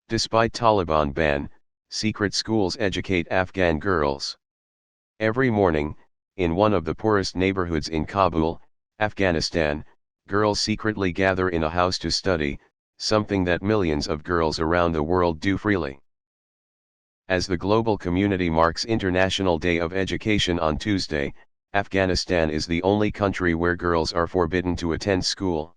Despite Taliban ban, secret schools educate Afghan girls. Every morning, in one of the poorest neighborhoods in Kabul, Afghanistan, girls secretly gather in a house to study, something that millions of girls around the world do freely. As the global community marks International Day of Education on Tuesday, Afghanistan is the only country where girls are forbidden to attend school.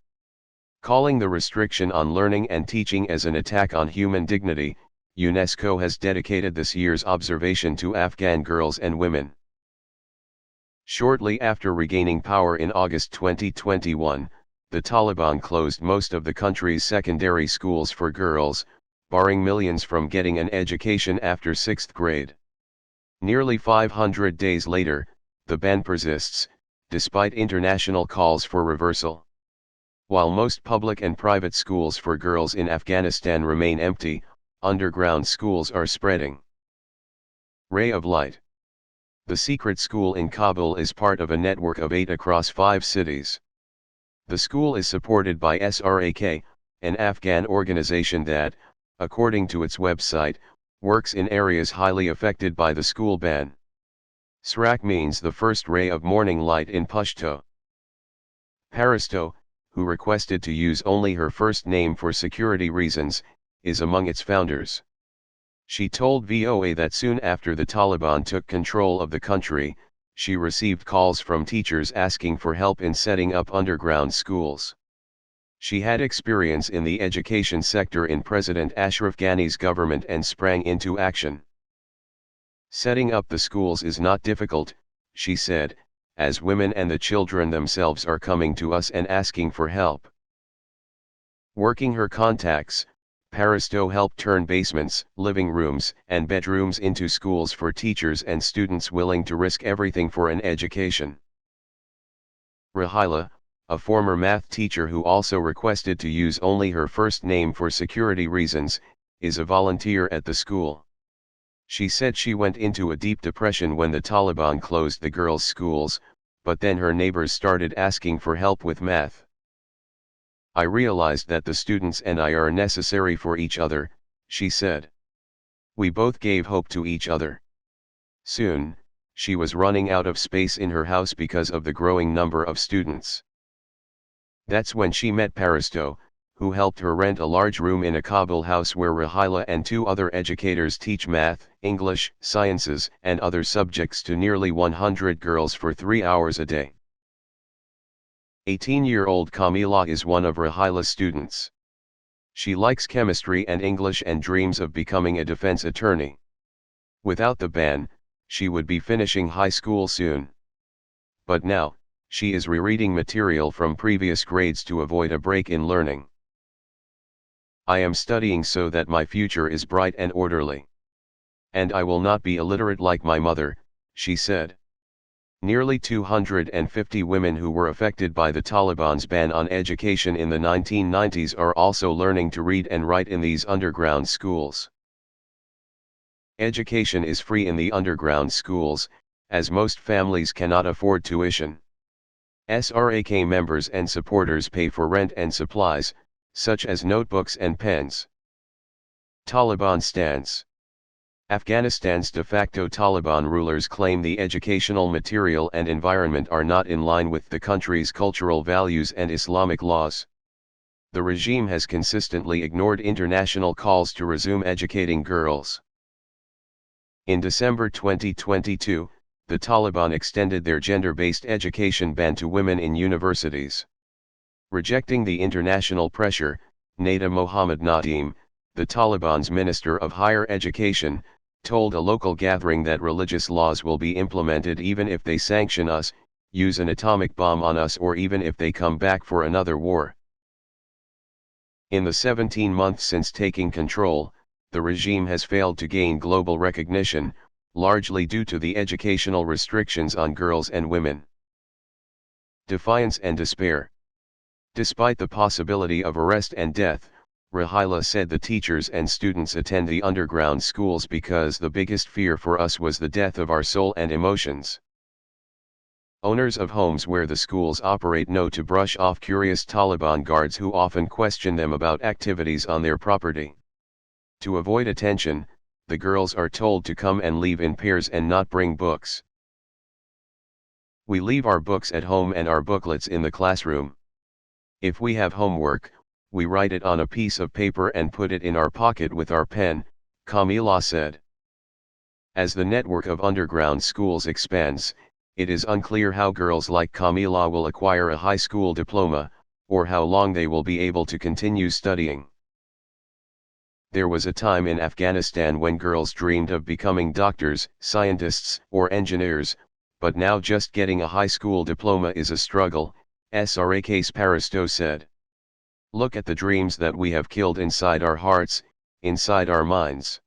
Calling the restriction on learning and teaching as an attack on human dignity, UNESCO has dedicated this year's observation to Afghan girls and women. Shortly after regaining power in August 2021, the Taliban closed most of the country's secondary schools for girls, barring millions from getting an education after 6th grade. Nearly 500 days later, the ban persists, despite international calls for reversal. While most public and private schools for girls in Afghanistan remain empty, underground schools are spreading. Ray of Light. The secret school in Kabul is part of a network of 8 across 5 cities. The school is supported by SRAK, an Afghan organization that, according to its website, works in areas highly affected by the school ban. SRAK means the first ray of morning light in Pashto. Paristo, who requested to use only her first name for security reasons, is among its founders. She told VOA that soon after the Taliban took control of the country, she received calls from teachers asking for help in setting up underground schools. She had experience in the education sector in President Ashraf Ghani's government and sprang into action. Setting up the schools is not difficult, she said, as women and the children themselves are coming to us and asking for help. Working her contacts, Paristo helped turn basements, living rooms, and bedrooms into schools for teachers and students willing to risk everything for an education. Rahila, a former math teacher who also requested to use only her first name for security reasons, is a volunteer at the school. She said she went into a deep depression when the Taliban closed the girls' schools, but then her neighbors started asking for help with math. I realized that the students and I are necessary for each other, she said. We both gave hope to each other. Soon, she was running out of space in her house because of the growing number of students. That's when she met Paristo, who helped her rent a large room in a Kabul house where Rahila and 2 other educators teach math, English, sciences, and other subjects to nearly 100 girls for 3 hours a day. 18-year-old Kamila is one of Rahila's students. She likes chemistry and English and dreams of becoming a defense attorney. Without the ban, she would be finishing high school soon. But now, she is rereading material from previous grades to avoid a break in learning. I am studying so that my future is bright and orderly. And I will not be illiterate like my mother, she said. Nearly 250 women who were affected by the Taliban's ban on education in the 1990s are also learning to read and write in these underground schools. Education is free in the underground schools, as most families cannot afford tuition. SRAK members and supporters pay for rent and supplies, such as notebooks and pens. Taliban stance. Afghanistan's de facto Taliban rulers claim the educational material and environment are not in line with the country's cultural values and Islamic laws. The regime has consistently ignored international calls to resume educating girls. In December 2022, the Taliban extended their gender-based education ban to women in universities. Rejecting the international pressure, Nada Mohammad Nadeem, the Taliban's Minister of Higher Education, told a local gathering that religious laws will be implemented even if they sanction us, use an atomic bomb on us, or even if they come back for another war. In the 17 months since taking control, the regime has failed to gain global recognition, largely due to the educational restrictions on girls and women. Defiance and despair. Despite the possibility of arrest and death, Rahila said the teachers and students attend the underground schools because the biggest fear for us was the death of our soul and emotions. Owners of homes where the schools operate know to brush off curious Taliban guards who often question them about activities on their property. To avoid attention, the girls are told to come and leave in pairs and not bring books. We leave our books at home and our booklets in the classroom. If we have homework, we write it on a piece of paper and put it in our pocket with our pen, Camila said. As the network of underground schools expands, it is unclear how girls like Camila will acquire a high school diploma, or how long they will be able to continue studying. There was a time in Afghanistan when girls dreamed of becoming doctors, scientists, or engineers, but now just getting a high school diploma is a struggle, Srak Sparisto said. Look at the dreams that we have killed inside our hearts, inside our minds.